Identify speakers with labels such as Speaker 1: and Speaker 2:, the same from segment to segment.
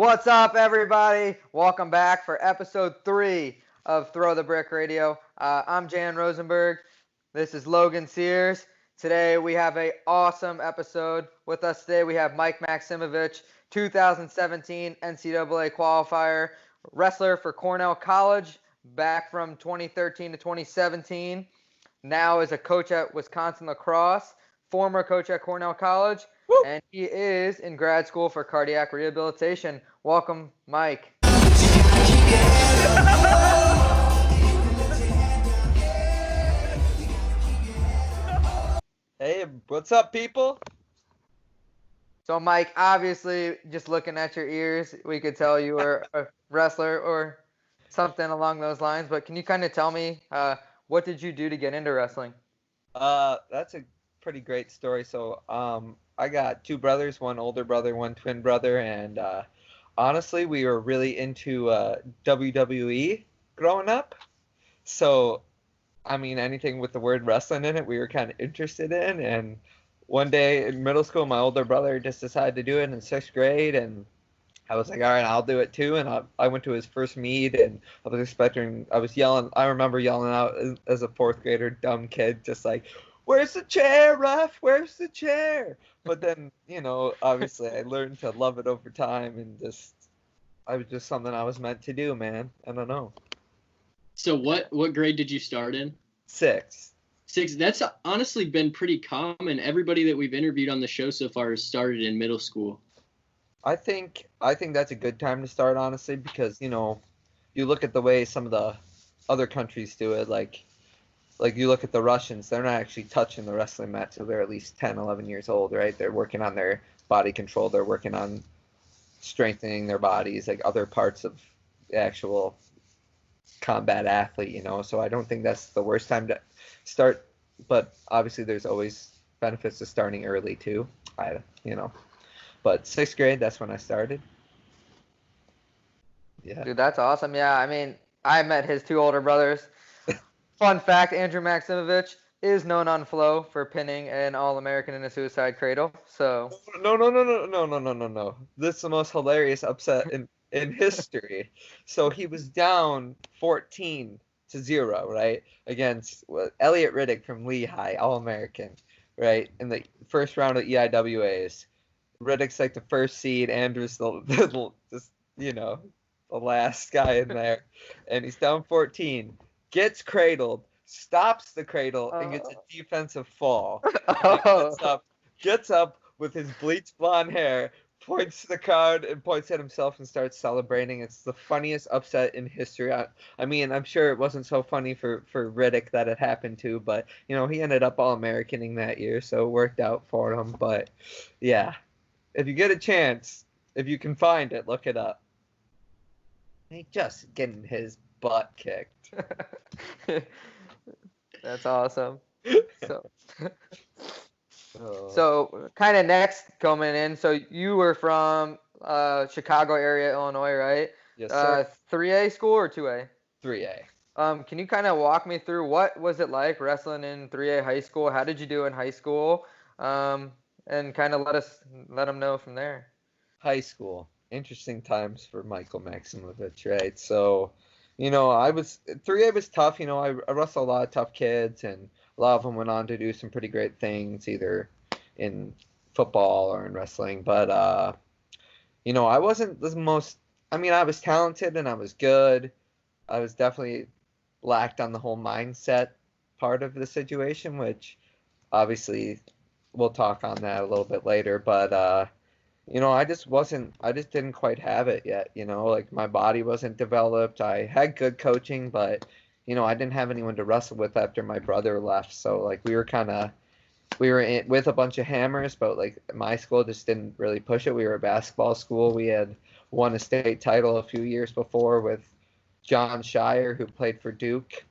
Speaker 1: What's up, everybody? Welcome back for episode 3 of Throw the Brick Radio. I'm Jan Rosenberg. This is Logan Sears. Today we have an awesome episode. With us today we have Mike Maksimovic, 2017 NCAA qualifier, wrestler for Cornell College, back from 2013 to 2017. Now is a coach at Wisconsin lacrosse, former coach at Cornell College, and he is in grad school for cardiac rehabilitation. Welcome, Mike.
Speaker 2: Hey, what's up, people?
Speaker 1: So, Mike, obviously, just looking at your ears, we could tell you were a wrestler or something along those lines. But can you kind of tell me what did you do to get into wrestling?
Speaker 2: That's a pretty great story. So, I got two brothers, one older brother, one twin brother, and honestly, we were really into WWE growing up. So, I mean, anything with the word wrestling in it, we were kind of interested in. And one day in middle school, my older brother just decided to do it in 6th grade, and I was like, all right, I'll do it too. And I went to his first meet, and I was yelling. I remember yelling out as a 4th grader, dumb kid, just like, "Where's the chair, ref? Where's the chair?" But then, obviously I learned to love it over time, and I was just something I was meant to do, man. I don't know.
Speaker 3: So what grade did you start in?
Speaker 2: 6.
Speaker 3: 6. That's honestly been pretty common. Everybody that we've interviewed on the show so far has started in middle school.
Speaker 2: I think that's a good time to start, honestly, because, you look at the way some of the other countries do it, like you look at the Russians, they're not actually touching the wrestling mat till they're at least 10, 11 years old, right? They're working on their body control. They're working on strengthening their bodies, like other parts of the actual combat athlete, So I don't think that's the worst time to start, but obviously there's always benefits to starting early too. But 6th grade, that's when I started. Yeah.
Speaker 1: Dude, that's awesome. Yeah, I mean, I met his two older brothers. Fun fact, Andrew Maksimovic is known on Flow for pinning an All-American in a suicide cradle. So
Speaker 2: No. This is the most hilarious upset in history. So he was down 14-0, right? Against Elliot Riddick from Lehigh, All-American, right? In the first round of EIWAs. Riddick's like the first seed, Andrew's the last guy in there. And he's down 14. Gets cradled, stops the cradle, and gets a defensive fall. Gets up with his bleached blonde hair, points to the crowd and points at himself and starts celebrating. It's the funniest upset in history. I mean, I'm sure it wasn't so funny for Riddick that it happened to, but, he ended up All-Americaning that year, so it worked out for him. But, yeah, if you get a chance, if you can find it, look it up. He just getting his butt kicked.
Speaker 1: That's awesome. So kind of next coming in, so you were from Chicago area, Illinois, right?
Speaker 2: Yes, sir.
Speaker 1: 3A school or 2A?
Speaker 2: 3A.
Speaker 1: Can you kind of walk me through what was it like wrestling in 3A high school? How did you do in high school? And kind of let them know from there.
Speaker 2: High school. Interesting times for Michael Maksimovic, right? So, 3A was tough. I wrestled a lot of tough kids, and a lot of them went on to do some pretty great things, either in football or in wrestling. But, I wasn't the most, I was talented and I was good. I was definitely lacked on the whole mindset part of the situation, which obviously we'll talk on that a little bit later. But, I just didn't quite have it yet, like my body wasn't developed. I had good coaching, but, I didn't have anyone to wrestle with after my brother left. So like we were in with a bunch of hammers, but like my school just didn't really push it. We were a basketball school. We had won a state title a few years before with John Shire, who played for Duke.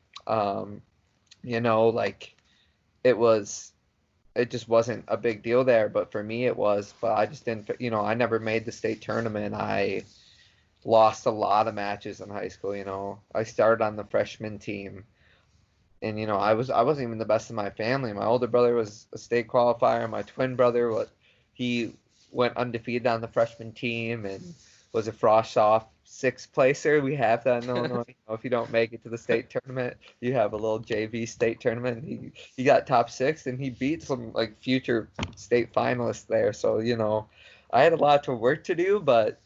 Speaker 2: It just wasn't a big deal there, but for me it was. But I just didn't, I never made the state tournament. I lost a lot of matches in high school. I started on the freshman team, and I wasn't even the best in my family. My older brother was a state qualifier. My twin brother he went undefeated on the freshman team and was a frost off sixth placer. We have that in Illinois. You know, if you don't make it to the state tournament, you have a little JV state tournament. He got top six, and he beat some like future state finalists there. So, you know, I had a lot of work to do, but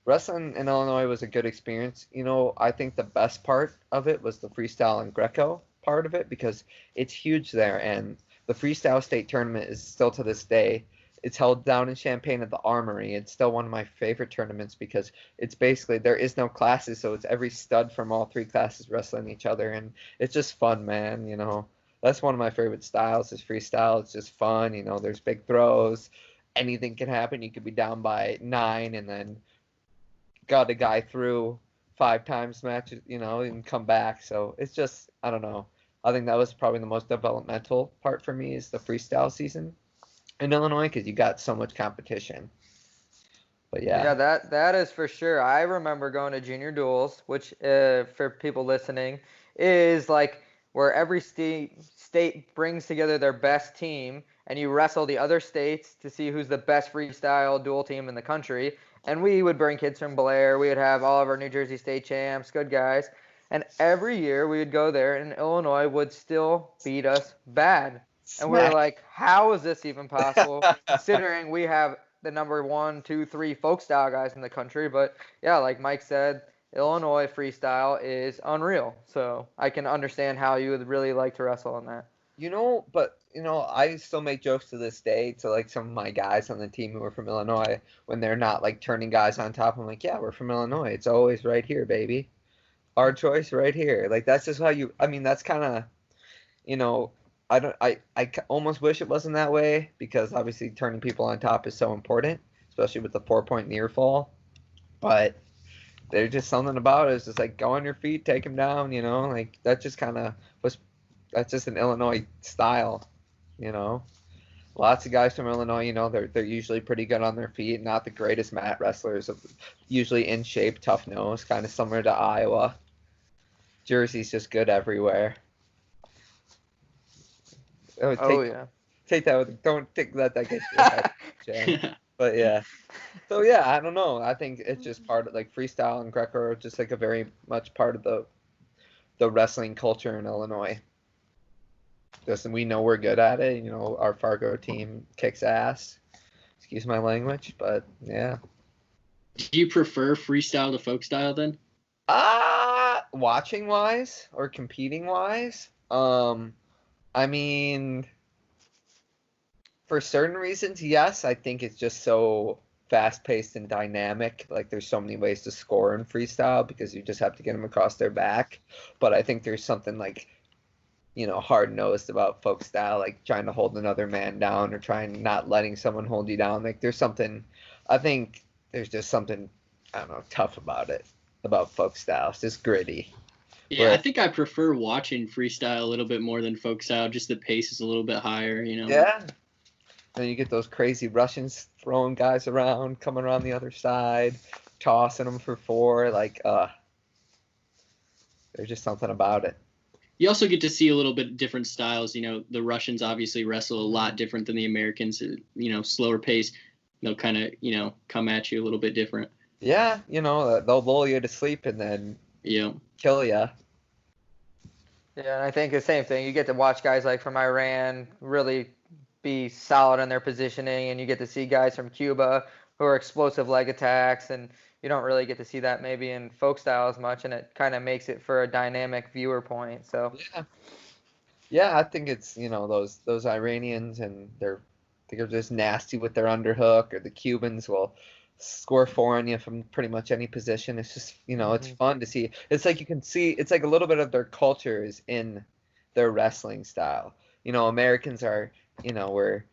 Speaker 2: wrestling in Illinois was a good experience. You know, I think the best part of it was the freestyle and Greco part of it, because it's huge there, and the freestyle state tournament is still to this day. It's held down in Champaign at the Armory. It's still one of my favorite tournaments because it's basically, there is no classes, so it's every stud from all three classes wrestling each other, and it's just fun, man. You know, that's one of my favorite styles is freestyle. It's just fun. You know, there's big throws. Anything can happen. You could be down by 9 and then got a guy through 5 times matches, you know, and come back. So it's just, I don't know. I think that was probably the most developmental part for me is the freestyle season in Illinois, because you got so much competition. But yeah,
Speaker 1: that is for sure. I remember going to junior duels, which for people listening is like where every state brings together their best team, and you wrestle the other states to see who's the best freestyle duel team in the country. And we would bring kids from Blair. We would have all of our New Jersey state champs, good guys. And every year we would go there, and Illinois would still beat us bad. And we were like, how is this even possible, considering we have the number 1, 2, 3 folk style guys in the country? But yeah, like Mike said, Illinois freestyle is unreal. So I can understand how you would really like to wrestle in that.
Speaker 2: You know, but, you know, I still make jokes to this day to, like, some of my guys on the team who are from Illinois when they're not, like, turning guys on top. I'm like, yeah, we're from Illinois. It's always right here, baby. Our choice right here. Like, that's just how you, I mean, that's kind of, you know, I almost wish it wasn't that way, because obviously turning people on top is so important, especially with the 4-point near fall. But there's just something about it. It's just like, go on your feet, take him down, you know, like that just kind of was, that's just an Illinois style, you know. Lots of guys from Illinois, you know, they're usually pretty good on their feet, not the greatest mat wrestlers, usually in shape, tough nose, kind of similar to Iowa. Jersey's just good everywhere. Take that with, don't let that get you head, Jan. But yeah. So yeah, I don't know. I think it's just part of, like, freestyle and Greco are just like a very much part of the wrestling culture in Illinois. Just, we know we're good at it. You know, our Fargo team kicks ass. Excuse my language, but yeah.
Speaker 3: Do you prefer freestyle to folk style then?
Speaker 2: Watching wise or competing wise, I mean, for certain reasons, yes. I think it's just so fast-paced and dynamic. Like, there's so many ways to score in freestyle because you just have to get them across their back. But I think there's something, like, you know, hard-nosed about folk style, like trying to hold another man down or trying not letting someone hold you down. Like, there's something, I think there's just something, I don't know, tough about it, about folk style. It's just gritty.
Speaker 3: Yeah, I think I prefer watching freestyle a little bit more than folk style. Just the pace is a little bit higher, you know.
Speaker 2: Yeah. Then you get those crazy Russians throwing guys around, coming around the other side, tossing them for 4. Like, there's just something about it.
Speaker 3: You also get to see a little bit different styles. You know, the Russians obviously wrestle a lot different than the Americans. You know, slower pace. They'll kind of, you know, come at you a little bit different.
Speaker 2: Yeah, you know, they'll lull you to sleep and then kill you.
Speaker 1: Yeah, and I think the same thing. You get to watch guys like from Iran really be solid in their positioning, and you get to see guys from Cuba who are explosive leg attacks, and you don't really get to see that maybe in folk style as much, and it kind of makes it for a dynamic viewer point. So
Speaker 2: yeah, I think it's, you know, those Iranians, and they're just nasty with their underhook, or the Cubans will score 4 on you from pretty much any position. It's just, you know, it's fun to see. It's like you can see, it's like a little bit of their culture is in their wrestling style. You know, Americans are, you know, we're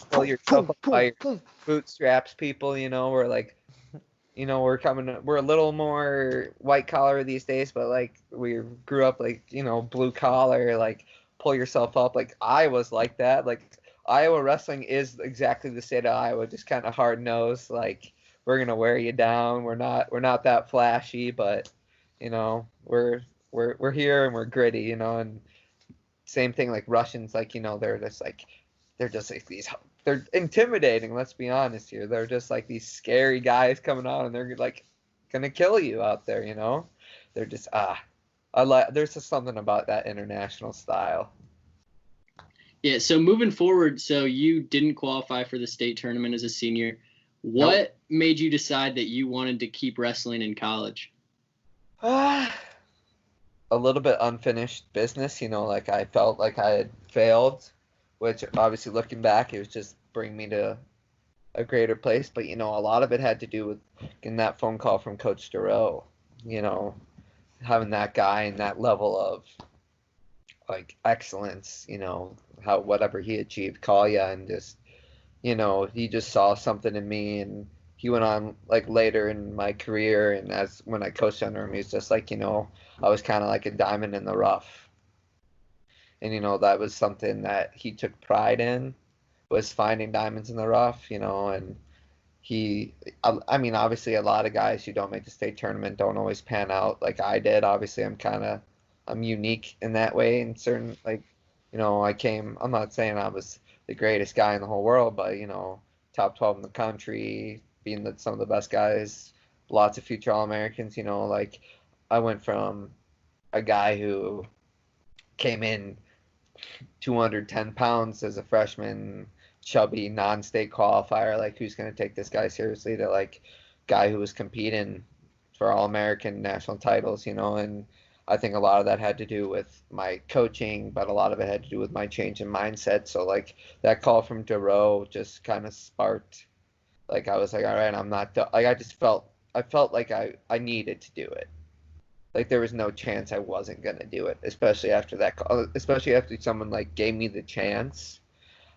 Speaker 2: pull yourself up by your bootstraps people, you know, we're like, you know, we're a little more white collar these days, but like we grew up like, you know, blue collar, like pull yourself up. Like Iowa's like that. Like Iowa wrestling is exactly the state of Iowa, just kind of hard nosed, like, we're gonna wear you down. We're not that flashy, but you know, we're here and we're gritty, you know. And same thing, like Russians, like, you know, they're just like these, they're intimidating. Let's be honest here. They're just like these scary guys coming on, and they're like gonna kill you out there, you know. They're just there's just something about that international style.
Speaker 3: Yeah, so moving forward, so you didn't qualify for the state tournament as a senior. What made you decide that you wanted to keep wrestling in college?
Speaker 2: A little bit unfinished business, you know, like I felt like I had failed, which obviously looking back, it was just bring me to a greater place. But, you know, a lot of it had to do with getting that phone call from Coach Duroe, you know, having that guy and that level of like excellence, you know, how whatever he achieved, call ya, and just, you know, he just saw something in me, and he went on like later in my career, and as when I coached under him, he's just like, you know, I was kind of like a diamond in the rough, and you know that was something that he took pride in, was finding diamonds in the rough, you know, and I mean, obviously a lot of guys who don't make the state tournament don't always pan out like I did. Obviously, I'm unique in that way in certain, like, you know, I'm not saying I was the greatest guy in the whole world, but, you know, top 12 in the country, being some of the best guys, lots of future All-Americans, you know, like I went from a guy who came in 210 pounds as a freshman, chubby, non-state qualifier, like who's going to take this guy seriously, to like guy who was competing for All-American national titles, you know, and I think a lot of that had to do with my coaching, but a lot of it had to do with my change in mindset. So like that call from Duroe just kind of sparked, like I was like, all right, I'm not like I felt like I needed to do it. Like there was no chance I wasn't gonna do it, especially after that call, especially after someone like gave me the chance.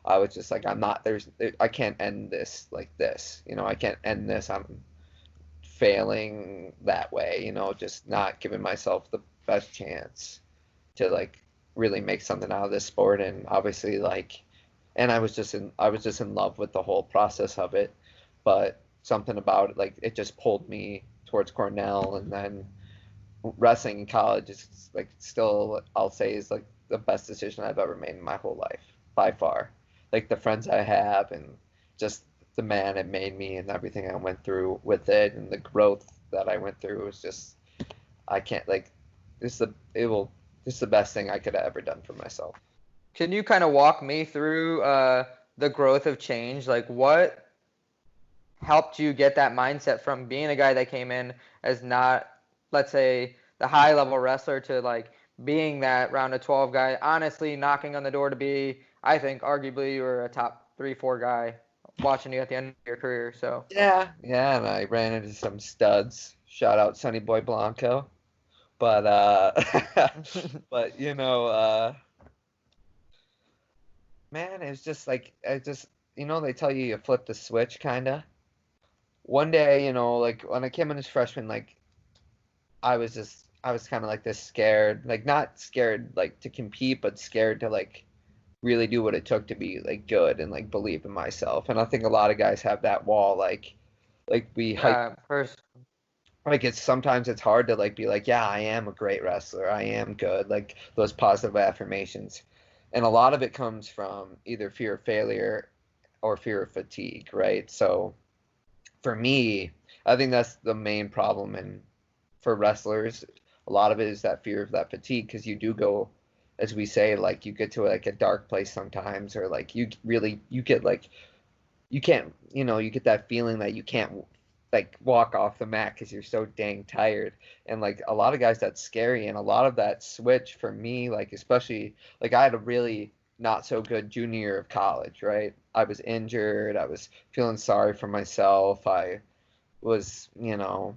Speaker 2: I was just like, I can't end this like this, you know, I can't end this. I'm failing that way, you know, just not giving myself the best chance to like really make something out of this sport. And obviously like, and I was just in love with the whole process of it, but something about it, like it just pulled me towards Cornell. And then wrestling in college is like still, I'll say, is like the best decision I've ever made in my whole life by far. Like the friends I have and just the man it made me and everything I went through with it and the growth that I went through was just, I can't like this is the best thing I could have ever done for myself.
Speaker 1: Can you kind of walk me through the growth of change? Like what helped you get that mindset from being a guy that came in as not, let's say, the high level wrestler to like being that round of 12 guy, honestly knocking on the door to be, I think, arguably you were a top 3-4 guy watching you at the end of your career. So
Speaker 2: Yeah, and I ran into some studs. Shout out Sonny Boy Blanco. But but you know, man, it's just like you know, they tell you flip the switch kinda. One day, you know, like when I came in as freshman, like I was kind of like this scared, like not scared like to compete, but scared to like really do what it took to be like good and like believe in myself. And I think a lot of guys have that wall, like we hype,
Speaker 1: first,
Speaker 2: like sometimes it's hard to like be like, yeah, I am a great wrestler, I am good, like those positive affirmations. And a lot of it comes from either fear of failure or fear of fatigue, right? So for me, I think that's the main problem. And for wrestlers, a lot of it is that fear of that fatigue, because you do go, as we say, like you get to like a dark place sometimes, or like you get like you can't, you know, you get that feeling that you can't like walk off the mat because you're so dang tired. And like a lot of guys, that's scary. And a lot of that switch for me, like especially like I had a really not so good junior year of college, right? I was injured, I was feeling sorry for myself, I was, you know,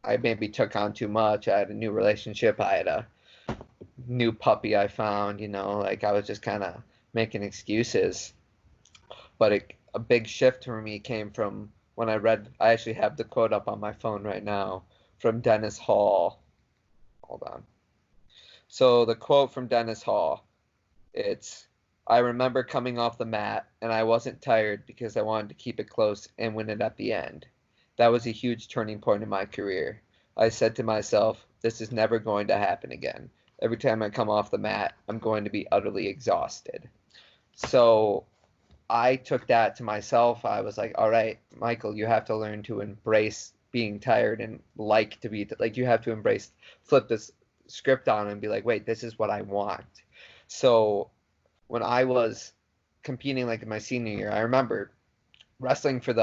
Speaker 2: I maybe took on too much. I had a new relationship, I had a new puppy I found, you know, like I was just kind of making excuses. But a big shift for me came from when I actually have the quote up on my phone right now from Dennis Hall. Hold on. So the quote from Dennis Hall, it's, I remember coming off the mat and I wasn't tired because I wanted to keep it close and win it at the end. That was a huge turning point in my career. I said to myself, this is never going to happen again. Every time I come off the mat, I'm going to be utterly exhausted. So I took that to myself. I was like, all right, Michael, you have to learn to embrace being tired and like to be like, you have to flip this script on and be like, wait, this is what I want. So when I was competing like in my senior year, I remember wrestling to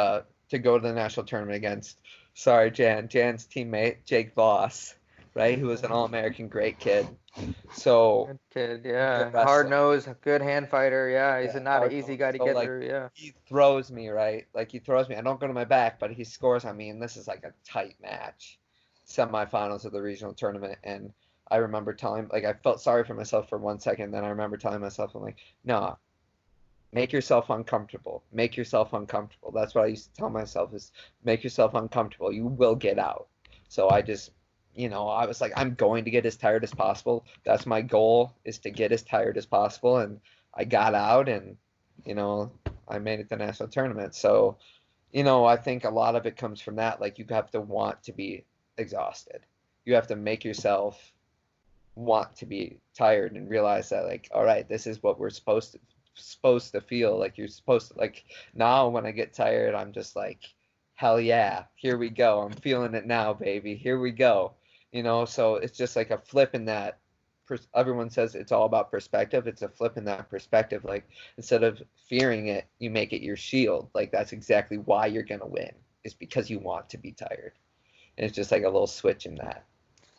Speaker 2: go to the national tournament against, Jan's teammate, Jake Voss, right? Who was an All-American great kid. So
Speaker 1: Good kid, yeah.
Speaker 2: good wrestler.
Speaker 1: Hard nosed, good hand fighter, yeah. He's
Speaker 2: Yeah,
Speaker 1: not an
Speaker 2: hard
Speaker 1: easy
Speaker 2: nose.
Speaker 1: guy to
Speaker 2: So,
Speaker 1: get
Speaker 2: like,
Speaker 1: through, yeah.
Speaker 2: he throws me, right? Like, he throws me. I don't go to my back, but he scores on me, and this is like a tight match. Semifinals of the regional tournament, and I remember telling, like, I felt sorry for myself for 1 second, then I remember telling myself, I'm like, no, make yourself uncomfortable. Make yourself uncomfortable. That's what I used to tell myself, is make yourself uncomfortable. You will get out. So I just, I was like, I'm going to get as tired as possible. That's my goal, is to get as tired as possible. And I got out, and, I made it to the national tournament. So, I think a lot of it comes from that. Like, you have to want to be exhausted. You have to make yourself want to be tired and realize that, like, all right, this is what we're supposed to feel. Like, you're supposed to, like, now when I get tired, I'm just like, hell yeah, here we go. I'm feeling it now, baby. Here we go. So it's just like a flip in that. Everyone says it's all about perspective. It's a flip in that perspective. Like, instead of fearing it, you make it your shield. Like, that's exactly why you're gonna win. It's because you want to be tired. And it's just like a little switch in that.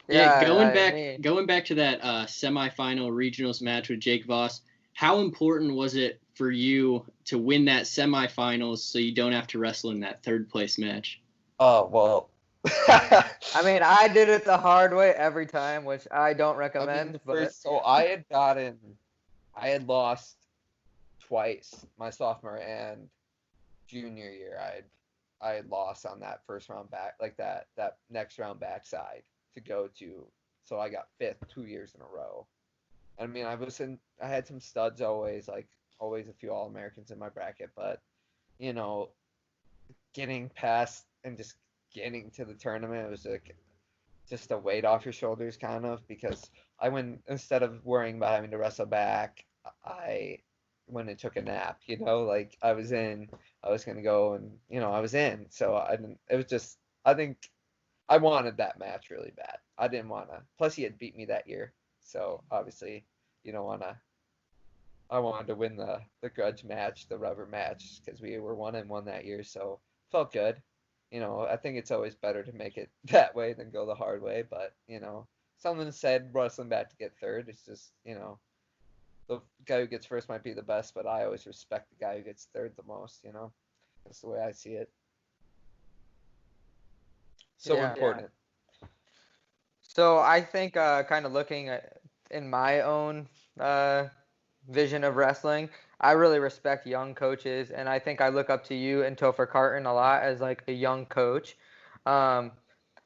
Speaker 3: Yeah, going back to that semifinal regionals match with Jake Voss, how important was it for you to win that semifinals so you don't have to wrestle in that third place match?
Speaker 2: Oh, well.
Speaker 1: I mean, I did it the hard way every time, which I don't recommend.
Speaker 2: So I had lost twice my sophomore and junior year. I had lost on that first round back, like that next round backside to go to. So I got fifth 2 years in a row. I mean, I had some studs always a few All-Americans in my bracket, but, getting past and just getting to the tournament, it was like just a weight off your shoulders, kind of, because instead of worrying about having to wrestle back, I went and took a nap, like, I was going to go, and, I was in. So I think I wanted that match really bad. I didn't want to, plus he had beat me that year. So obviously you don't want to, I wanted to win the grudge match, the rubber match, because we were 1-1 that year. So felt good. I think it's always better to make it that way than go the hard way. But, someone said wrestling back to get third. It's just, the guy who gets first might be the best, but I always respect the guy who gets third the most, That's the way I see it. So important.
Speaker 1: Yeah. So I think kind of looking in my own vision of wrestling, I really respect young coaches, and I think I look up to you and Topher Carton a lot as like a young coach.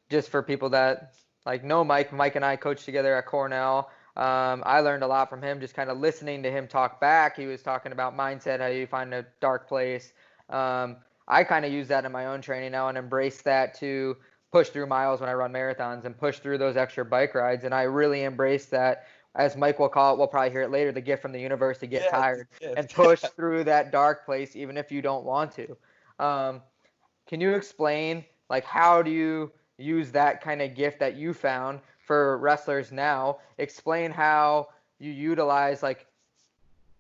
Speaker 1: Just for people that like know Mike and I coached together at Cornell. I learned a lot from him, just kind of listening to him talk back. He was talking about mindset, how you find a dark place. I kind of use that in my own training now and embrace that to push through miles when I run marathons and push through those extra bike rides. And I really embrace that, as Mike will call it, we'll probably hear it later, the gift from the universe to get tired and push through that dark place, even if you don't want to. Can you explain, like, how do you use that kind of gift that you found for wrestlers now? Explain how you utilize, like,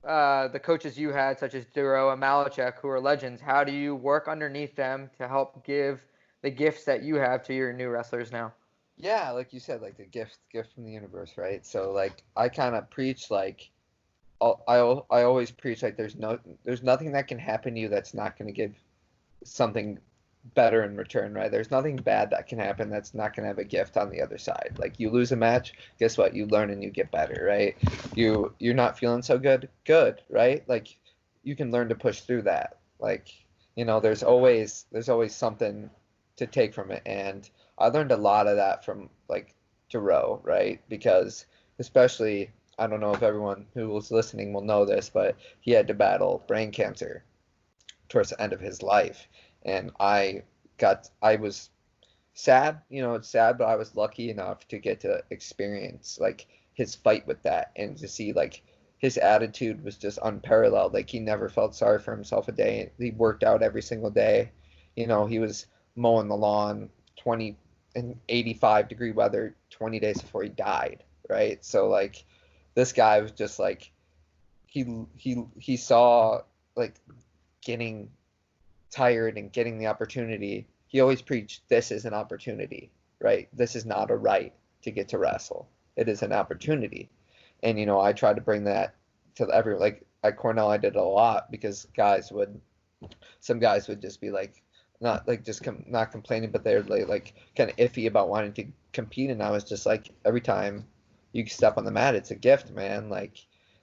Speaker 1: the coaches you had, such as Duroe and Malachek, who are legends. How do you work underneath them to help give the gifts that you have to your new wrestlers now?
Speaker 2: Yeah, like you said, like the gift from the universe, right? So, like, I kind of preach, like, I always preach, like, there's nothing that can happen to you that's not going to give something better in return, right? There's nothing bad that can happen that's not going to have a gift on the other side. Like, you lose a match, guess what? You learn and you get better, right? You're not feeling so good, right? Like, you can learn to push through that. Like, there's always something to take from it. And I learned a lot of that from, like, Duroe, right? Because especially, I don't know if everyone who was listening will know this, but he had to battle brain cancer towards the end of his life. And I was sad, it's sad, but I was lucky enough to get to experience, like, his fight with that, and to see, like, his attitude was just unparalleled. Like, he never felt sorry for himself a day. He worked out every single day. He was mowing the lawn 85-degree weather 20 days before he died, right? So like this guy was just like he saw like getting tired and getting the opportunity. He always preached, this is an opportunity, right? This is not a right to get to wrestle. It is an opportunity. And, I try to bring that to everyone. Like at Cornell, I did it a lot because some guys would just be like, not like just not complaining, but they're like kind of iffy about wanting to compete. And I was just like, every time you step on the mat, it's a gift, man.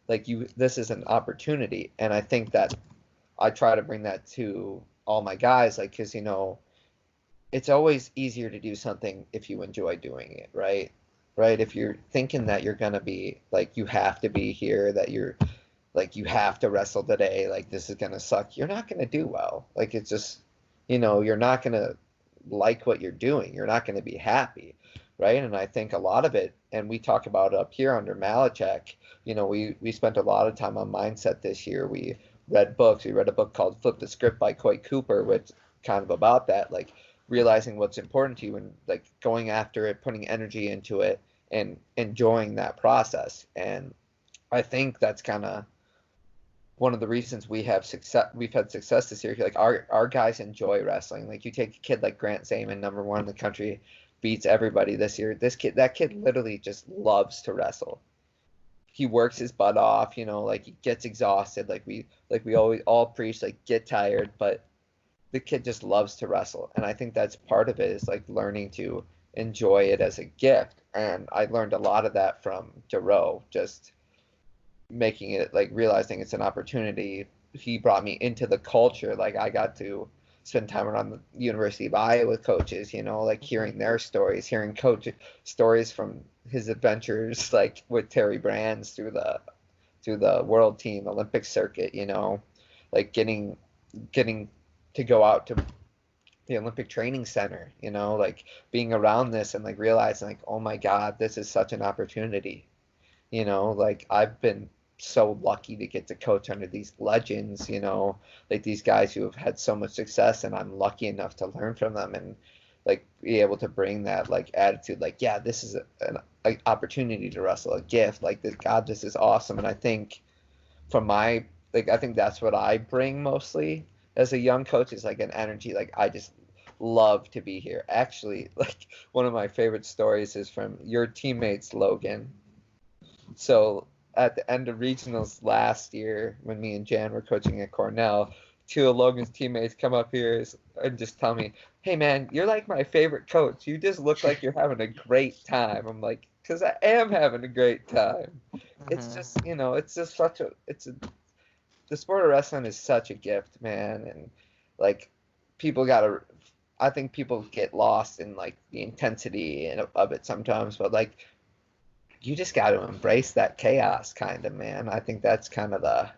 Speaker 2: This is an opportunity. And I think that I try to bring that to all my guys, like, because it's always easier to do something if you enjoy doing it, right? If you're thinking that you're gonna be like, you have to be here, that you're like, you have to wrestle today, like this is gonna suck, you're not gonna do well. Like it's just, you're not gonna like what you're doing, you're not gonna be happy, right? And I think a lot of it, and we talk about it up here under Malachek, we spent a lot of time on mindset this year. We read books. We read a book called Flip the Script by Coy Cooper, which kind of about that, like realizing what's important to you and like going after it, putting energy into it and enjoying that process. And I think that's kind of one of the reasons we've had success this year. Like our guys enjoy wrestling. Like you take a kid like Grant Zaman, #1 in the country, beats everybody this year. That kid literally just loves to wrestle. He works his butt off, like he gets exhausted. Like we always all preach, like get tired, but the kid just loves to wrestle. And I think that's part of it, is like learning to enjoy it as a gift. And I learned a lot of that from Duroe, just making it, like realizing it's an opportunity. He brought me into the culture. Like I got to spend time around the University of Iowa coaches, like hearing their stories, hearing coach stories from his adventures, like with Terry Brands through the world team, Olympic circuit, like getting to go out to the Olympic Training Center, like being around this and like realizing like, oh my God, this is such an opportunity. Like I've been so lucky to get to coach under these legends, like these guys who have had so much success, and I'm lucky enough to learn from them and like be able to bring that like attitude, like, yeah, this is an opportunity to wrestle, a gift, like this, God, this is awesome. And I think I think that's what I bring mostly as a young coach, is like an energy. Like I just love to be here. Actually, like one of my favorite stories is from your teammates, Logan. So at the end of regionals last year, when me and Jan were coaching at Cornell, 2 of Logan's teammates come up here and just tell me, hey man, you're like my favorite coach. You just look like you're having a great time. I'm like, because I am having a great time. Mm-hmm. It's just, it's just the sport of wrestling is such a gift, man. And like I think people get lost in like the intensity of it sometimes, but like you just got to embrace that chaos, kind of, man. I think that's kind of the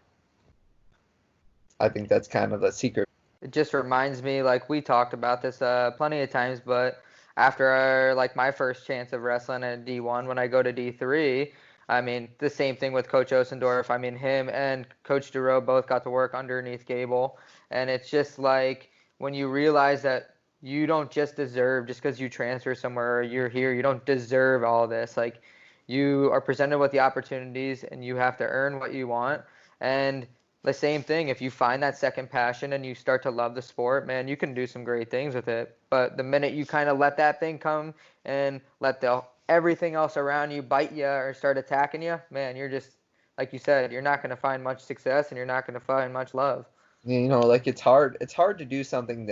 Speaker 2: secret.
Speaker 1: It just reminds me, like we talked about this plenty of times, but after like my first chance of wrestling at D1, when I go to D3, I mean, the same thing with Coach Osendorf. I mean, him and Coach Duroe both got to work underneath Gable. And it's just like when you realize that you don't just deserve, just because you transfer somewhere or you're here, you don't deserve all this. Like you are presented with the opportunities and you have to earn what you want. And the same thing, if you find that second passion and you start to love the sport, man, you can do some great things with it. But the minute you kind of let that thing come and let everything else around you bite you or start attacking you, man, you're just, like you said, you're not going to find much success and you're not going to find much love.
Speaker 2: Like it's hard to do something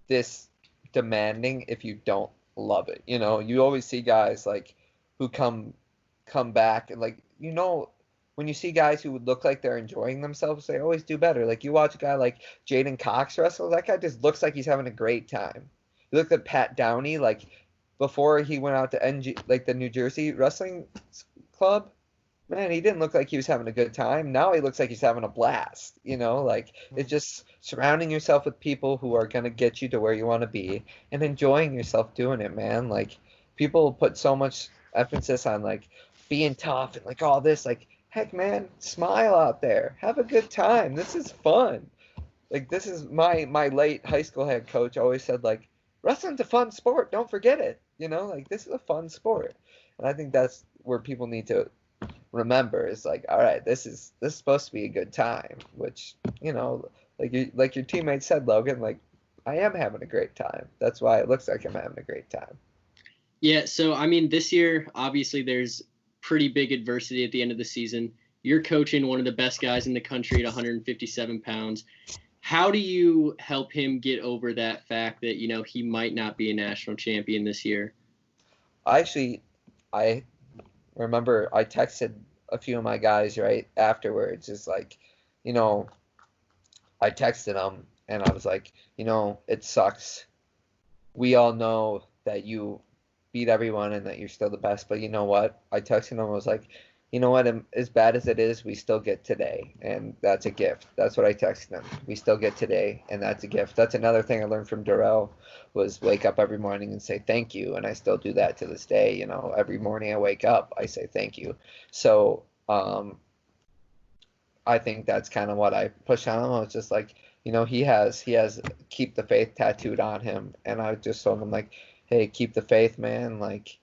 Speaker 2: this demanding if you don't love it. You always see guys like who come back and like, when you see guys who would look like they're enjoying themselves, they always do better. Like you watch a guy like Jaden Cox wrestle, that guy just looks like he's having a great time. You look at Pat Downey, like before he went out to NG, like the New Jersey Wrestling Club, man, he didn't look like he was having a good time. Now he looks like he's having a blast. Like it's just surrounding yourself with people who are going to get you to where you want to be and enjoying yourself doing it, man. Like people put so much emphasis on like being tough and like all this, like, heck, man, smile out there. Have a good time. This is fun. Like, this is my late high school head coach always said, like, wrestling's a fun sport. Don't forget it. You know, like this is a fun sport. And I think that's where people need to remember is like, all right, this is supposed to be a good time, which, you know, like your teammate said, Logan, like I am having a great time. That's why it looks like I'm having a great time.
Speaker 3: Yeah, so I mean, this year obviously there's pretty big adversity at the end of the season. You're coaching one of the best guys in the country at 157 pounds. How do you help him get over that fact that, you know, he might not be a national champion this year?
Speaker 2: I remember I texted a few of my guys right afterwards. Is like, you know, I texted them and I was like, you know, it sucks. We all know that you beat everyone and that you're still the best, but you know what? I texted them and was like, you know what? As bad as it is, we still get today, and that's a gift. That's what I texted them. We still get today, and that's a gift. That's another thing I learned from Duroe was wake up every morning and say thank you, and I still do that to this day. You know, every morning I wake up, I say thank you. So I think that's kind of what I push on him. I was just like, you know, he has keep the faith tattooed on him, and I just told him like, hey, keep the faith, man. Like,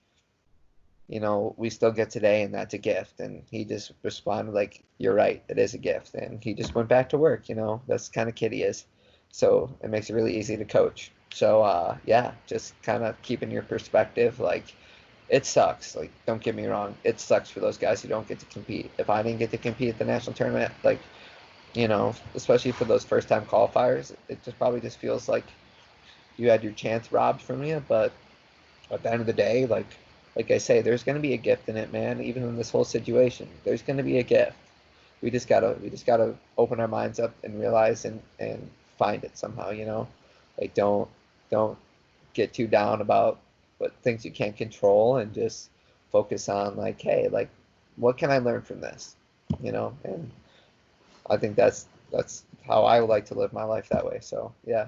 Speaker 2: you know, we still get today, and that's a gift. And he just responded like, you're right, it is a gift. And he just went back to work. You know, that's the kind of kid he is. So it makes it really easy to coach. So yeah, just kind of keeping your perspective. Like, it sucks. Like, don't get me wrong, it sucks for those guys who don't get to compete. If I didn't get to compete at the national tournament, like, you know, especially for those first time qualifiers, it just probably just feels like you had your chance robbed from you. But at the end of the day, like I say, there's going to be a gift in it, man. Even in this whole situation, there's going to be a gift. We just gotta open our minds up and realize and find it somehow. You know, like don't get too down about what things you can't control, and just focus on like, hey, like what can I learn from this? You know, and I think that's how I would like to live my life that way. So yeah.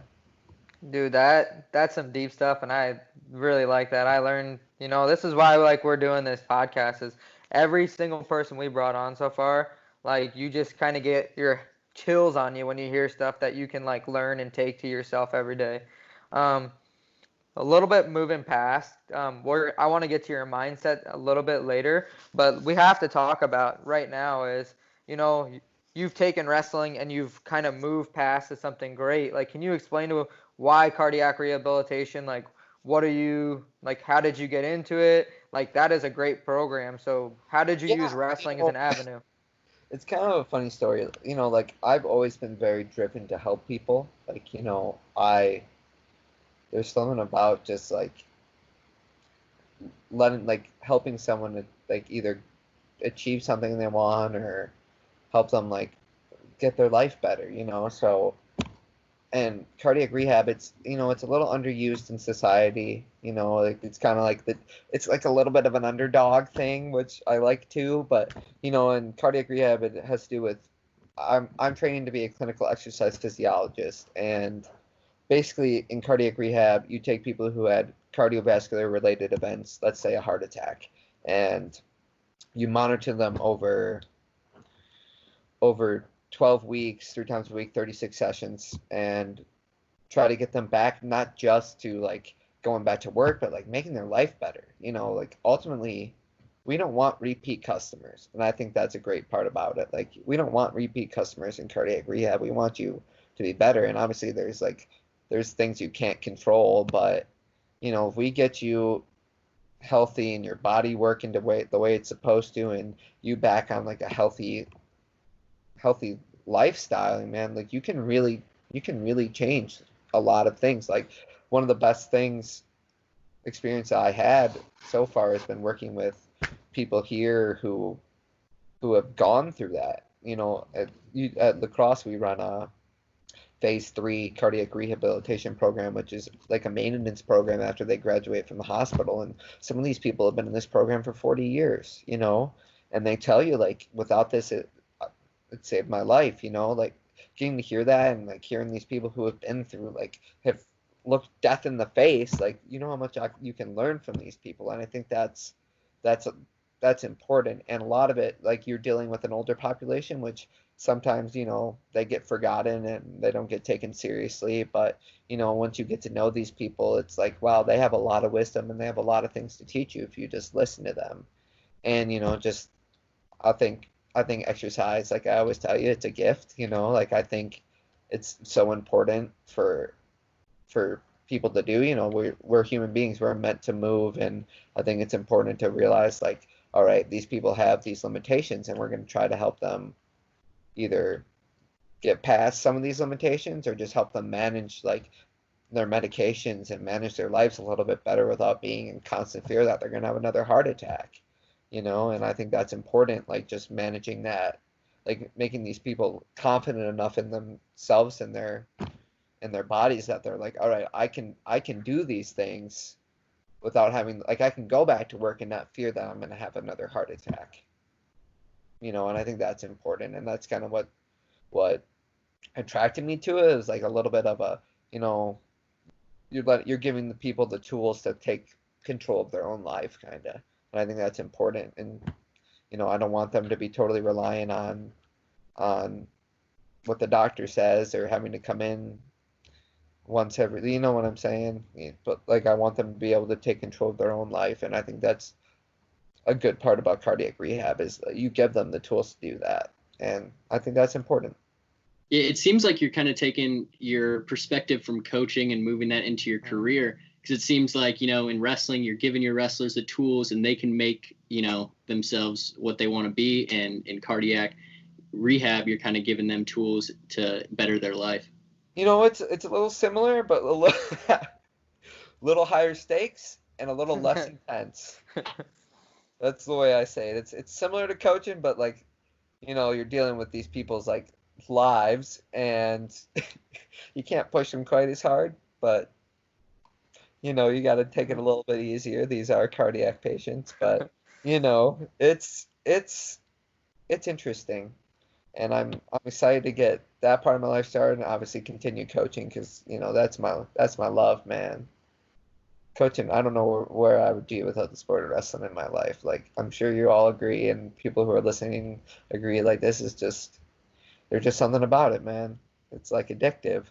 Speaker 1: Dude, that's some deep stuff, and I really like that. I learned, you know, this is why like we're doing this podcast is every single person we brought on so far, like you just kind of get your chills on you when you hear stuff that you can like learn and take to yourself every day. Um, a little bit moving past, I want to get to your mindset a little bit later, but we have to talk about right now is, you know, you've taken wrestling and you've kind of moved past to something great. Like, can you explain to why cardiac rehabilitation? Like, what are you, like, how did you get into it? Like, that is a great program. So how did you use
Speaker 2: Yeah,
Speaker 1: wrestling as an avenue?
Speaker 2: it's kind of a funny story. You know, like I've always been very driven to help people. Like, you know, there's something about just like letting like helping someone to like either achieve something they want or help them like get their life better, you know. So and cardiac rehab, it's, you know, it's a little underused in society, you know, like it's kind of like it's like a little bit of an underdog thing, which I like too. But you know, in cardiac rehab, it has to do with I'm training to be a clinical exercise physiologist, and basically in cardiac rehab, you take people who had cardiovascular related events, let's say a heart attack, and you monitor them over 12 weeks, 3 times a week, 36 sessions, and try to get them back, not just to like going back to work, but like making their life better. You know, like ultimately, we don't want repeat customers. And I think that's a great part about it. Like, we don't want repeat customers in cardiac rehab. We want you to be better. And obviously, there's things you can't control, but you know, if we get you healthy and your body working the way it's supposed to, and you back on like a healthy lifestyle, man, like you can really change a lot of things. Like, one of the best things experience I had so far has been working with people here who have gone through that. You know, at Lacrosse, we run a phase 3 cardiac rehabilitation program, which is like a maintenance program after they graduate from the hospital. And some of these people have been in this program for 40 years, you know, and they tell you like, without this, it saved my life, you know. Like, getting to hear that and like hearing these people who have been through, like, have looked death in the face, like, you know how much you can learn from these people. And I think that's important. And a lot of it, like, you're dealing with an older population, which sometimes, they get forgotten and they don't get taken seriously. But, once you get to know these people, it's like, wow, they have a lot of wisdom and they have a lot of things to teach you if you just listen to them. And, just, I think exercise, like I always tell you, it's a gift, like I think it's so important for people to do. We're human beings, we're meant to move, and I think it's important to realize, like, all right, these people have these limitations and we're going to try to help them either get past some of these limitations or just help them manage like their medications and manage their lives a little bit better without being in constant fear that they're going to have another heart attack. And I think that's important, like just managing that, like making these people confident enough in themselves and their bodies that they're like, all right, I can do these things without having, like, I can go back to work and not fear that I'm going to have another heart attack. And I think that's important, and that's kind of what attracted me to it, is like a little bit of a, you're giving the people the tools to take control of their own life, kind of. And I think that's important. And I don't want them to be totally reliant on what the doctor says, or having to come in once every, you know what I'm saying? But like, I want them to be able to take control of their own life, and I think that's a good part about cardiac rehab, is that you give them the tools to do that, and I think that's important.
Speaker 3: It seems like you're kind of taking your perspective from coaching and moving that into your career, because it seems like, in wrestling, you're giving your wrestlers the tools and they can make, themselves what they want to be. And in cardiac rehab, you're kind of giving them tools to better their life.
Speaker 2: It's a little similar, but a little higher stakes and a little less intense. That's the way I say it. It's similar to coaching, but like, you're dealing with these people's like lives, and you can't push them quite as hard, but you got to take it a little bit easier. These are cardiac patients, but it's interesting, and I'm excited to get that part of my life started, and obviously continue coaching, because that's my love, man. Coaching, I don't know where I would be without the sport of wrestling in my life. Like, I'm sure you all agree, and people who are listening agree. Like, this is just, there's just something about it, man. It's like addictive.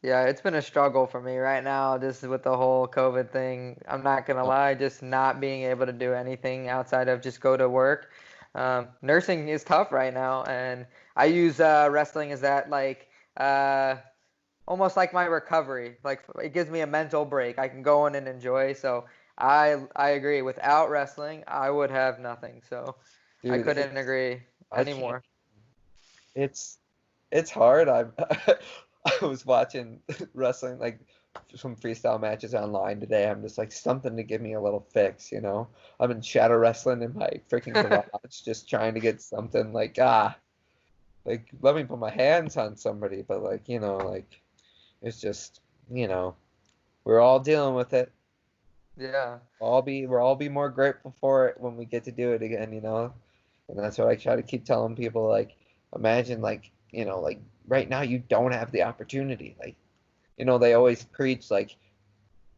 Speaker 1: Yeah, it's been a struggle for me right now, just with the whole COVID thing. I'm not gonna lie, just not being able to do anything outside of just go to work. Nursing is tough right now, and I use wrestling as that, like, almost like my recovery. Like, it gives me a mental break. I can go in and enjoy. So I agree. Without wrestling, I would have nothing. So
Speaker 2: Dude,
Speaker 1: I couldn't agree anymore.
Speaker 2: It's hard. I was watching wrestling, like some freestyle matches online today. I'm just like, something to give me a little fix, I'm in shadow wrestling in my freaking garage, just trying to get something like, like, let me put my hands on somebody. But like, like, it's just, we're all dealing with it.
Speaker 1: Yeah.
Speaker 2: We'll all be more grateful for it when we get to do it again, And that's what I try to keep telling people. Like, imagine, like, like right now you don't have the opportunity. Like, they always preach, like,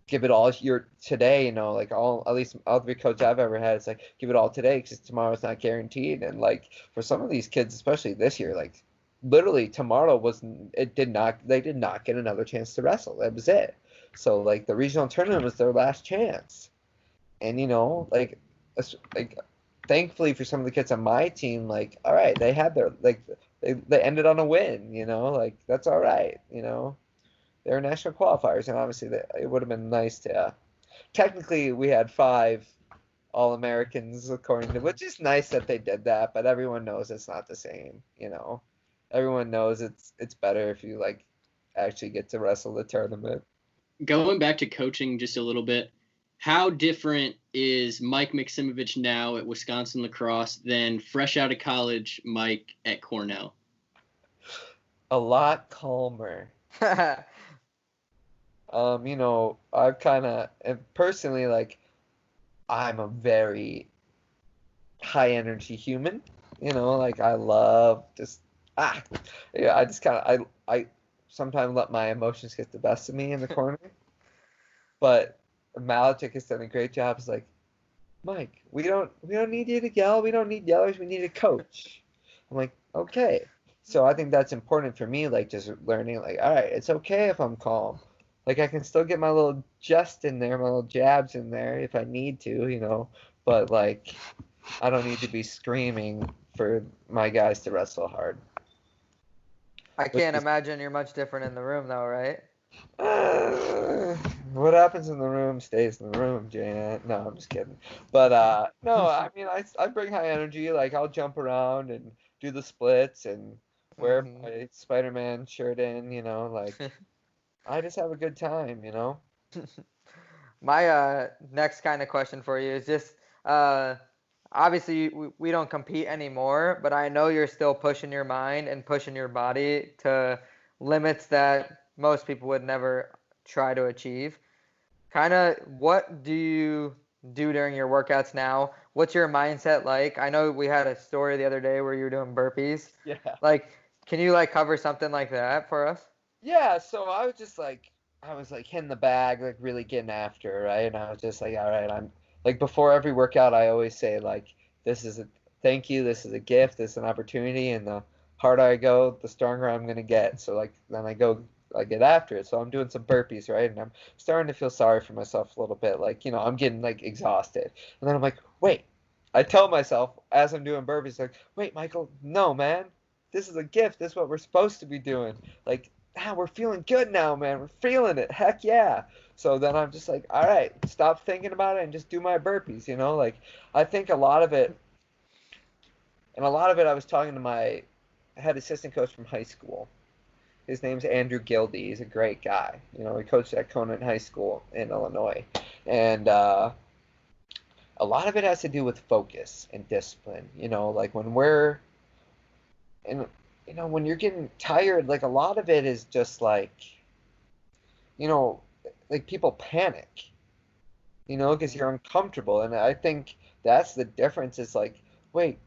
Speaker 2: give it all your today, like, at least every coach I've ever had, it's like, give it all today, because tomorrow's not guaranteed. And like, for some of these kids, especially this year, like, literally tomorrow they did not get another chance to wrestle. That was it. So like, the regional tournament was their last chance. And like thankfully for some of the kids on my team, like, all right, they had their, like, they ended on a win, like, that's all right. They're national qualifiers, and obviously it would have been nice to, technically we had 5 All-Americans, according to, which is nice that they did that, but everyone knows it's not the same. Everyone knows it's better if you, like, actually get to wrestle the tournament.
Speaker 3: Going back to coaching just a little bit, how different is Mike Maksimovic now at Wisconsin Lacrosse than fresh out of college Mike at Cornell?
Speaker 2: A lot calmer. I've kind of, personally, like, I'm a very high energy human, like, I love just, yeah, I just kind of, I sometimes let my emotions get the best of me in the corner. But Malachik has done a great job. It's like, Mike, we don't need you to yell. We don't need yellers. We need a coach. I'm like, okay. So I think that's important for me, like just learning, like, all right, it's okay if I'm calm. Like I can still get my little jest in there, my little jabs in there if I need to, but like I don't need to be screaming for my guys to wrestle hard.
Speaker 1: I can't imagine you're much different in the room though, right?
Speaker 2: What happens in the room stays in the room, Janet. No, I'm just kidding. But no, I mean, I bring high energy. Like I'll jump around and do the splits and wear my Spider-Man shirt in. Like I just have a good time.
Speaker 1: My next kind of question for you is just obviously we don't compete anymore, but I know you're still pushing your mind and pushing your body to limits that most people would never try to achieve. Kind of what do you do during your workouts now? What's your mindset like? I know we had a story the other day where you were doing burpees.
Speaker 2: Yeah.
Speaker 1: Like, can you like cover something like that for us?
Speaker 2: Yeah. So I was like hitting the bag, like really getting after it, right? And I was just like, all right, I'm like before every workout, I always say like, this is a thank you, this is a gift, this is an opportunity, and the harder I go, the stronger I'm gonna get. So like then I get after it. So I'm doing some burpees, right? And I'm starting to feel sorry for myself a little bit. Like, I'm getting like exhausted. And then I'm like, wait. I tell myself as I'm doing burpees, like, wait, Michael, no, man. This is a gift. This is what we're supposed to be doing. Like, we're feeling good now, man. We're feeling it. Heck yeah. So then I'm just like, all right, stop thinking about it and just do my burpees, Like, I think a lot of it, I was talking to my head assistant coach from high school. His name's Andrew Gildy. He's a great guy. He coached at Conant High School in Illinois. And a lot of it has to do with focus and discipline. Like when when you're getting tired, like a lot of it is just like, like people panic, because you're uncomfortable. And I think that's the difference. Is like, wait,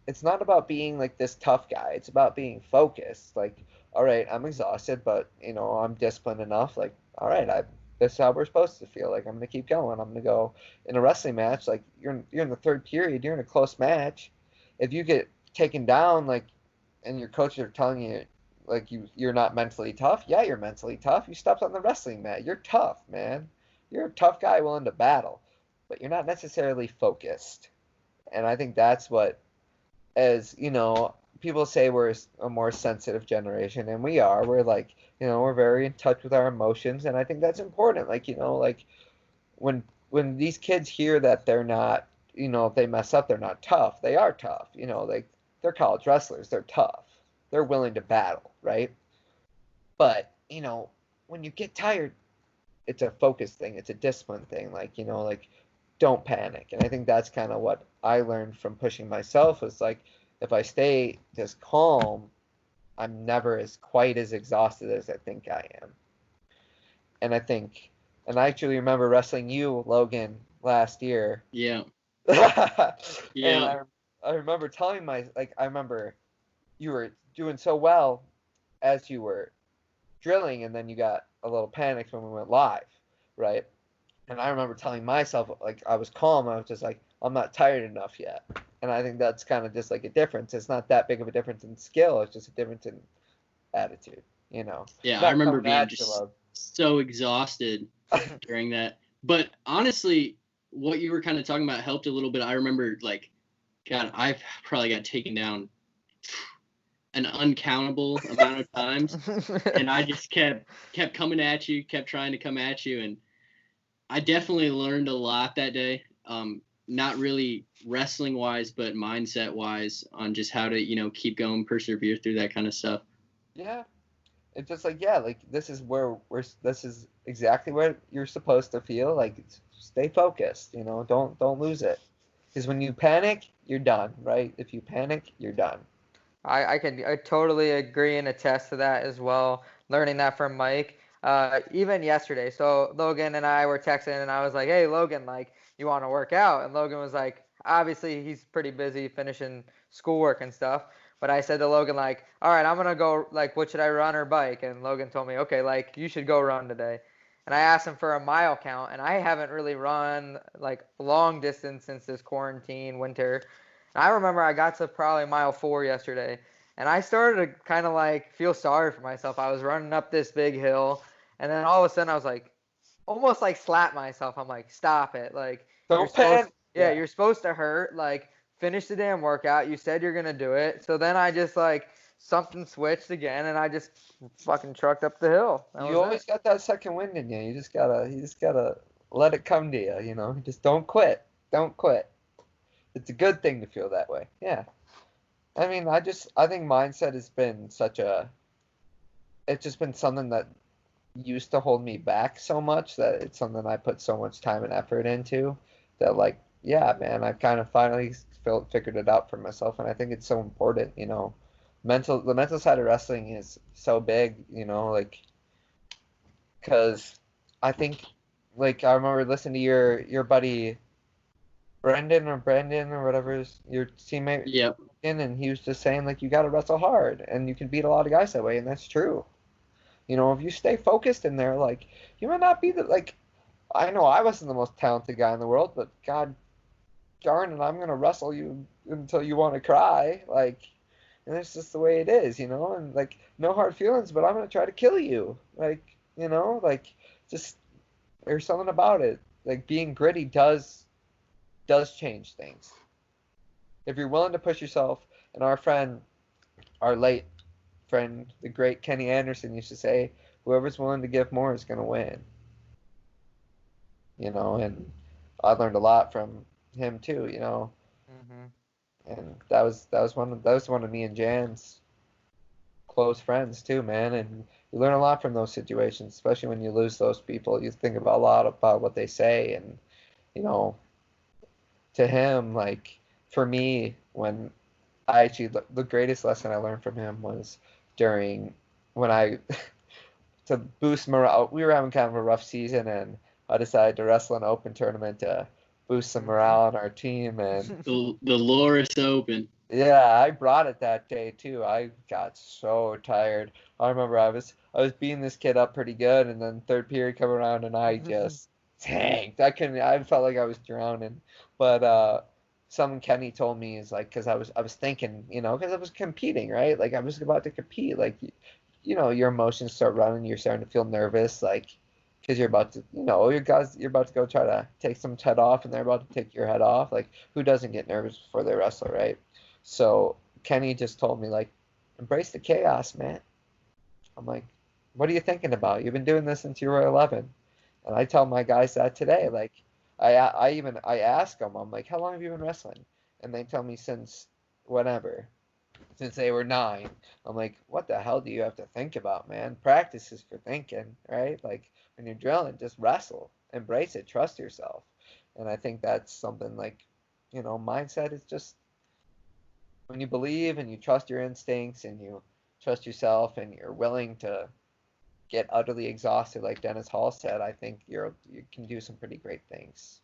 Speaker 2: it's not about being like this tough guy. It's about being focused. Like, all right, I'm exhausted, but I'm disciplined enough. Like, all right, this is how we're supposed to feel. Like, I'm gonna keep going. I'm gonna go in a wrestling match. Like, you're in the third period. You're in a close match. If you get taken down, like, and your coaches are telling you, like, you're not mentally tough. Yeah, you're mentally tough. You stepped on the wrestling mat. You're tough, man. You're a tough guy willing to battle, but you're not necessarily focused. And I think that's what, as people say we're a more sensitive generation, and we are. We're like, we're very in touch with our emotions, and I think that's important. Like, like when these kids hear that they're not, if they mess up, they're not tough. They are tough. Like they're college wrestlers. They're tough. They're willing to battle, right? But when you get tired, it's a focus thing. It's a discipline thing. Like, like don't panic. And I think that's kind of what I learned from pushing myself is like, if I stay just calm, I'm never quite as exhausted as I think I am. And I actually remember wrestling you, Logan, last year.
Speaker 3: Yeah.
Speaker 2: Yeah.
Speaker 3: And
Speaker 2: I remember I remember you were doing so well as you were drilling, and then you got a little panicked when we went live, right? And I remember telling myself, like, I was calm. I was just like, I'm not tired enough yet. And I think that's kind of just like a difference. It's not that big of a difference in skill. It's just a difference in attitude,
Speaker 3: Yeah,
Speaker 2: not
Speaker 3: I remember being just so exhausted during that. But honestly, what you were kind of talking about helped a little bit. I remember, like, God, I've probably got taken down an uncountable amount of times. And I just kept coming at you, kept trying to come at you. And I definitely learned a lot that day. Not really wrestling wise, but mindset wise on just how to, keep going, persevere through that kind of stuff.
Speaker 2: Yeah. It's just like, yeah, like this is this is exactly what you're supposed to feel. Like, stay focused, don't lose it. Because when you panic, you're done, right? If you panic, you're done.
Speaker 1: I totally agree and attest to that as well. Learning that from Mike, even yesterday. So Logan and I were texting, and I was like, "Hey, Logan, like, you want to work out?" And Logan was like, obviously he's pretty busy finishing schoolwork and stuff. But I said to Logan, like, "All right, I'm gonna go. Like, what should I run or bike?" And Logan told me, "Okay, like, you should go run today." And I asked him for a mile count, and I haven't really run like long distance since this quarantine winter. I remember I got to probably mile 4 yesterday, and I started to kind of like feel sorry for myself. I was running up this big hill, and then all of a sudden I was like, almost like slap myself. I'm like, stop it. Like,
Speaker 2: Don't pan.
Speaker 1: yeah, you're supposed to hurt. Like, finish the damn workout. You said you're gonna do it. So then I just like something switched again, and I just fucking trucked up the hill.
Speaker 2: You always got that second wind in you. You just gotta let it come to you. You know, just don't quit. Don't quit. It's a good thing to feel that way. Yeah. I mean, I think mindset has been it's just been something that used to hold me back so much that it's something I put so much time and effort into that, like, yeah, man, I've kind of finally figured it out for myself, and I think it's so important, you know. The mental side of wrestling is so big, you know, like, because I think, like, I remember listening to your buddy Brandon or whatever your teammate,
Speaker 3: yep,
Speaker 2: and he was just saying, like, you got to wrestle hard, and you can beat a lot of guys that way, and that's true. You know, if you stay focused in there, like, you might not be like, I know I wasn't the most talented guy in the world, but God darn it, I'm going to wrestle you until you want to cry. Like, and it's just the way it is, you know, and like, no hard feelings, but I'm going to try to kill you. Like, you know, like, just, there's something about it. Like, being gritty does change things. If you're willing to push yourself, and our late friend, the great Kenny Anderson, used to say, whoever's willing to give more is going to win. You know, and I learned a lot from him too, you know. Mm-hmm. And that was one of me and Jan's close friends too, man. And you learn a lot from those situations, especially when you lose those people. You think about a lot about what they say, and, you know, to him, like, for me, when I actually, the greatest lesson I learned from him was during when to boost morale. We were having kind of a rough season, and I decided to wrestle an open tournament to boost some morale on our team. And
Speaker 3: the Loris Open.
Speaker 2: Yeah, I brought it that day too. I got so tired. I remember I was beating this kid up pretty good, and then third period come around, and I just tanked. I felt like I was drowning. But something Kenny told me is, like, because I was thinking, you know, because I was competing, right? Like, I was about to compete. Like, you know, your emotions start running. You're starting to feel nervous, like, because you're about to, you know, you're about to go try to take someone's head off, and they're about to take your head off. Like, who doesn't get nervous before they wrestle, right? So Kenny just told me, like, embrace the chaos, man. I'm like, what are you thinking about? You've been doing this since you were 11. And I tell my guys that today. Like, I ask them, I'm like, how long have you been wrestling? And they tell me since whenever, since they were 9. I'm like, what the hell do you have to think about, man? Practice is for thinking, right? Like, when you're drilling, just wrestle, embrace it, trust yourself. And I think that's something, like, you know, mindset is just, when you believe and you trust your instincts and you trust yourself and you're willing to get utterly exhausted, like Dennis Hall said, I think you can do some pretty great things.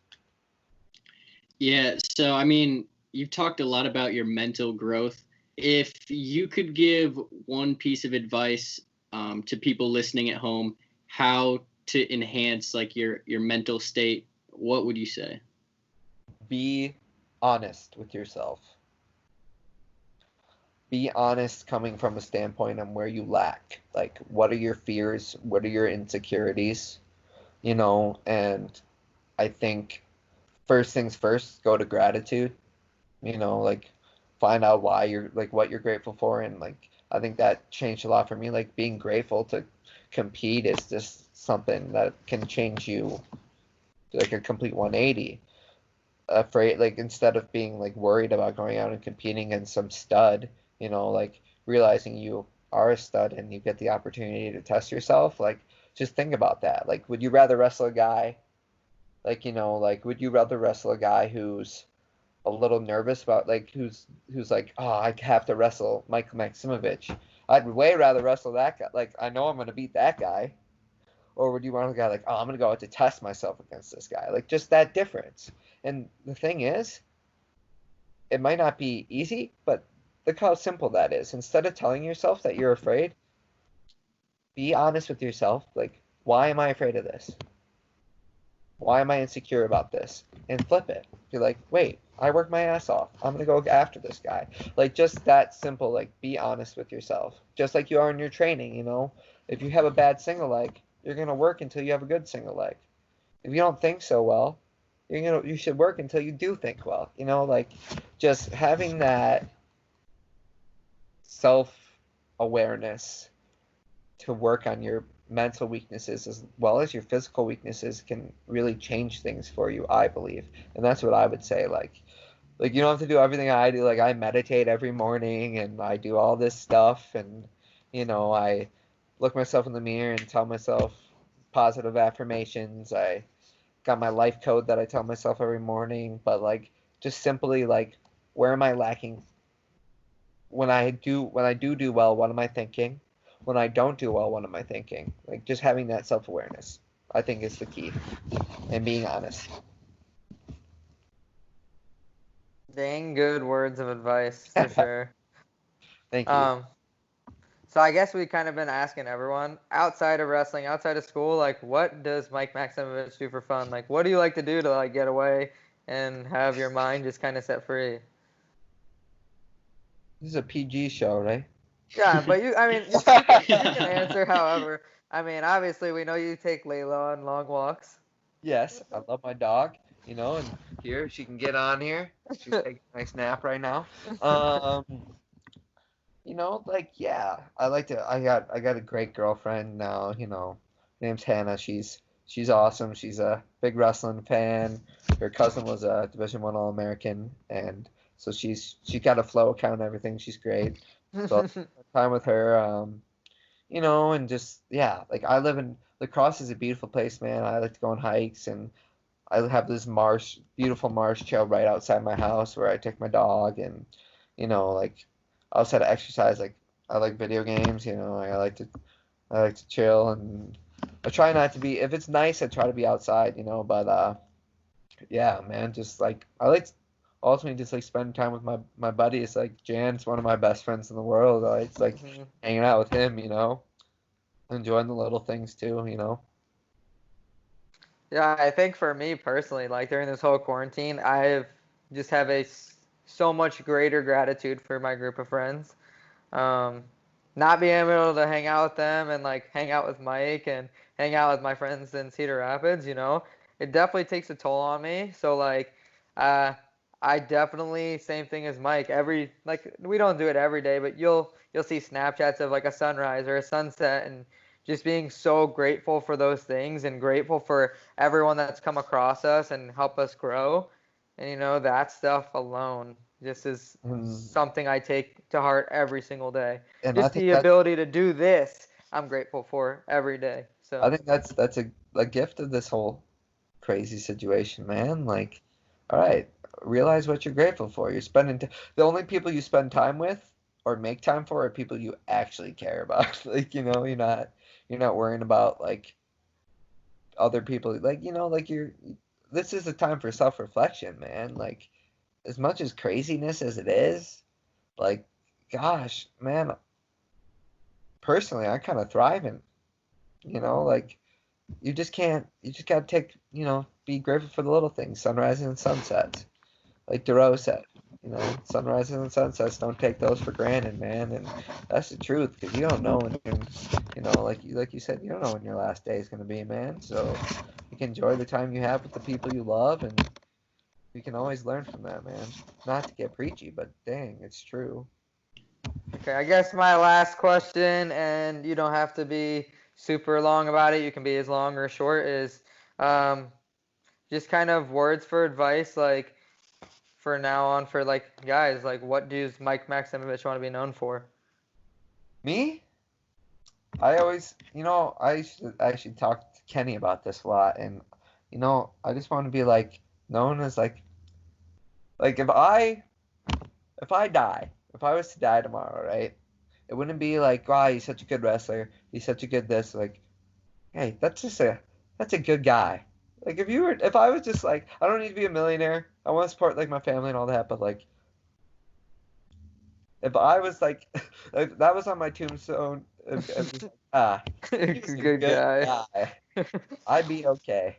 Speaker 3: Yeah, so I mean, you've talked a lot about your mental growth. If you could give one piece of advice to people listening at home, how to enhance, like, your mental state, what would you say? Be
Speaker 2: honest with yourself. Be honest coming from a standpoint on where you lack. Like, what are your fears? What are your insecurities? You know, and I think first things first, go to gratitude. You know, like, find out why you're, like, what you're grateful for. And, like, I think that changed a lot for me. Like, being grateful to compete is just something that can change you, like, a complete 180. Afraid, like, instead of being, like, worried about going out and competing against some stud, you know, like, realizing you are a stud and you get the opportunity to test yourself. Like, just think about that. Like, would you rather wrestle a guy, like, you know, like, would you rather wrestle a guy who's a little nervous about, like, who's like, oh, I have to wrestle Mike Maksimovic? I'd way rather wrestle that guy. Like, I know I'm going to beat that guy. Or would you want a guy like, oh, I'm going to go out to test myself against this guy? Like, just that difference. And the thing is, it might not be easy, but look how simple that is. Instead of telling yourself that you're afraid, be honest with yourself. Like, why am I afraid of this? Why am I insecure about this? And flip it. You're like, wait, I work my ass off. I'm going to go after this guy. Like, just that simple. Like, be honest with yourself. Just like you are in your training, you know? If you have a bad single leg, you're going to work until you have a good single leg. If you don't think so well, you should work until you do think well. You know, like, just having that self-awareness to work on your mental weaknesses as well as your physical weaknesses can really change things for you, I believe. And that's what I would say. Like you don't have to do everything I do. Like, I meditate every morning and I do all this stuff, and I look myself in the mirror and tell myself positive affirmations. I got my life code that I tell myself every morning. But like, just simply like, where am I lacking? When I do well, what am I thinking? When I don't do well, what am I thinking? Like, just having that self-awareness, I think, is the key, and being honest.
Speaker 1: Dang good words of advice, for sure.
Speaker 2: Thank you.
Speaker 1: So I guess we've kind of been asking everyone, outside of wrestling, outside of school, like, what does Mike Maksimovic do for fun? Like, what do you like to do to, like, get away and have your mind just kind of set free?
Speaker 2: This is a PG show, right?
Speaker 1: Yeah, but you can answer however. I mean, obviously, we know you take Layla on long walks.
Speaker 2: Yes, I love my dog, and here, she can get on here. She's taking a nice nap right now. Like, yeah, I got a great girlfriend now, name's Hannah. She's awesome. She's a big wrestling fan. Her cousin was a Division I All-American, and so she got a flow account and everything. She's great. So time with her, and just, yeah, like, I live in La Crosse is a beautiful place, man. I like to go on hikes, and I have this beautiful marsh trail right outside my house where I take my dog, and like, outside of exercise, like, I like video games, I like to chill, and I try not to be, if it's nice, I try to be outside, but yeah, man, just like, I like ultimately just like spending time with my buddies. Like, Jan's one of my best friends in the world. I like hanging out with him, enjoying the little things too.
Speaker 1: Yeah, I think for me personally, like, during this whole quarantine, just have so much greater gratitude for my group of friends. Not being able to hang out with them and, like, hang out with Mike and hang out with my friends in Cedar Rapids, it definitely takes a toll on me. So, like, I definitely, same thing as Mike. We don't do it every day, but you'll see Snapchats of, like, a sunrise or a sunset, and just being so grateful for those things and grateful for everyone that's come across us and help us grow. And that stuff alone just is something I take to heart every single day.
Speaker 2: And
Speaker 1: just the ability to do this, I'm grateful for every day. So
Speaker 2: I think that's a gift of this whole crazy situation, man. Like, all right, realize what you're grateful for. You're spending the only people you spend time with or make time for are people you actually care about. Like, you're not worrying about, like, other people. Like, like, this is a time for self-reflection, man. Like, as much as craziness as it is, like, gosh, man, personally, I kind of thrive in, like, you just gotta take, be grateful for the little things, sunrises and sunsets. Like Duroe said, sunrises and sunsets, don't take those for granted, man. And that's the truth, because you don't know when like you said, you don't know when your last day is going to be, man. So you can enjoy the time you have with the people you love, and you can always learn from that, man. Not to get preachy, but dang, it's true.
Speaker 1: Okay, I guess my last question, and you don't have to be super long about it. You can be as long or short, is just kind of words for advice, like, for now on, for, like, guys, like, what does Mike Maksimovic want to be known for?
Speaker 2: Me? I always, I should talk to Kenny about this a lot, and, I just want to be, like, known as, like, if I die, if I was to die tomorrow, right, it wouldn't be like, wow, he's such a good wrestler, he's such a good this, like, hey, that's a good guy. Like, if I was just like, I don't need to be a millionaire, I want to support, like, my family and all that, but, like, if I was like, if that was on my tombstone, he was a
Speaker 1: good guy.
Speaker 2: I'd be okay.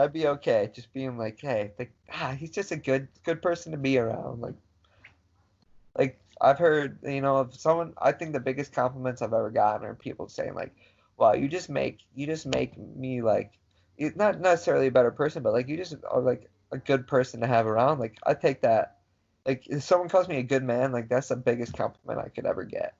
Speaker 2: I'd be okay just being like, hey, he's just a good person to be around. Like I've heard, of someone. I think the biggest compliments I've ever gotten are people saying like, wow, you just make me like, not necessarily a better person, but like you just are like a good person to have around. Like I take that. Like if someone calls me a good man, like that's the biggest compliment I could ever get.